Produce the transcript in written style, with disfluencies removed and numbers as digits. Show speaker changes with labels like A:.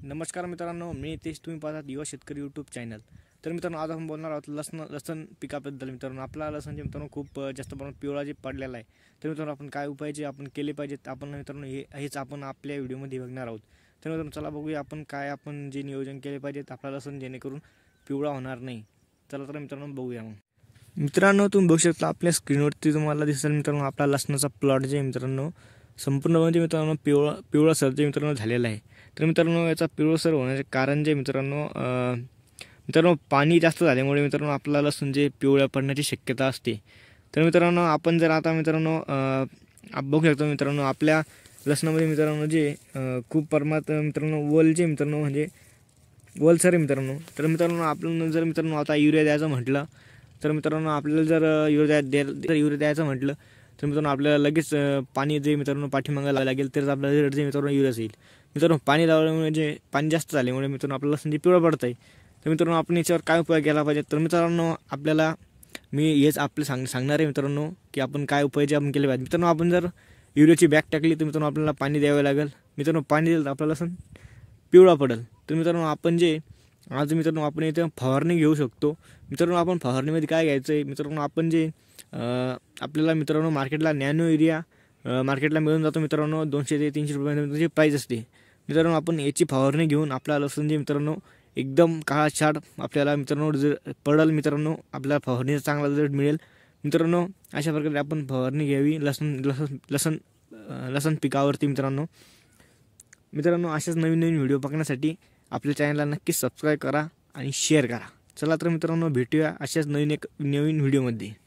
A: नमस्कार मित्रांनो, मी तेच तुम्ही पाहतात युवा शेतकरी यूट्यूब चॅनल। तर मित्रांनो, आज आपण बोलणार आहोत लसण पिकाबद्दल। मित्रांनो, आपला लसण जे मित्रांनो खूप जास्त प्रमाणात पिवळा जे पडलेला आहे, तर मित्रांनो आपण काय उपाय जे आपण केले पाहिजेत, आपण मित्रांनो हेच आपण आपल्या व्हिडिओमध्ये बघणार आहोत। तर मित्रांनो, चला बघूया आपण जे नियोजन केले पाहिजेत आपला लसण जेणेकरून पिवळा होणार नाही। चला तर मित्रांनो बघूया। मित्रांनो, तुम्ही बघू शकता आपल्या स्क्रीनवरती तुम्हाला दिसेल मित्रांनो, आपला लसणाचा प्लॉट जे मित्रांनो संपूर्ण म्हणजे मित्रांनो पिवळसर जे मित्रांनो झालेला आहे। तर मित्रांनो, याचा पिवळसर होण्याचे कारण जे मित्रांनो पाणी जास्त झाल्यामुळे मित्रांनो आपला लसूण जे पिवळ्या पडण्याची शक्यता असते। तर मित्रांनो, आपण जर आता मित्रांनो बघू शकतो मित्रांनो, आपल्या लसणामध्ये मित्रांनो जे खूप प्रमाणात मित्रांनो वल जे मित्रांनो म्हणजे वलसर आहे मित्रांनो। तर मित्रांनो, आपण जर मित्रांनो आता युरिया द्यायचं म्हटलं, तर मित्रांनो आपल्याला जर युरिया द्यायचं म्हटलं तर मित्रांनो आपल्याला लगेच पाणी जे मित्रांनो पाठीमागायला लागेल, तर आपल्याला रिझल्ट जे मित्रांनो युरिया येईल। मित्रांनो, पाणी लावल्यामुळे जे पाणी जास्त झाल्यामुळे मित्रांनो आपल्याला लसूण पिवळं पडतं आहे। तर मित्रांनो, आपण याच्यावर काय उपाय केला पाहिजे, तर मित्रांनो आपल्याला मी हेच आपले सांगणार आहे मित्रांनो, की आपण काय उपाय जे आपण केले पाहिजे। मित्रांनो, आपण जर युरियाची बॅग टाकली तर मित्रांनो आपल्याला पाणी द्यावं लागेल। मित्रांनो, पाणी दिलं तर आपला लसूण पिवळा पडेल। तर मित्रांनो, आपण जे आज मित्रांनो आपण इथे फवारणी घेऊ शकतो। मित्रांनो, आपण फवारणीमध्ये काय घ्यायचं आहे, मित्रांनो आपण जे आपल्याला मित्रांनो मार्केटला नॅनो युरिया मार्केटला मिळून जातो मित्रांनो, 200 ते 300 रुपयांची प्राईस असते। मित्रांनो, आपण याची फवारणी घेऊन आपला लसूण जे मित्रांनो एकदम काळाछाड आपल्याला मित्रांनो पडेल। मित्रांनो, आपल्याला फवारणीचा चांगला रिझल्ट मिळेल। मित्रांनो, अशा प्रकारे आपण फवारणी घ्यावी लसण पिकावरती। मित्रांनो अशाच नवीन व्हिडिओ बघण्यासाठी आपल्या चॅनलला नक्कीच सबस्क्राईब करा आणि शेअर करा। चला तर मित्रांनो, भेटूया अशाच नवीन व्हिडिओमध्ये।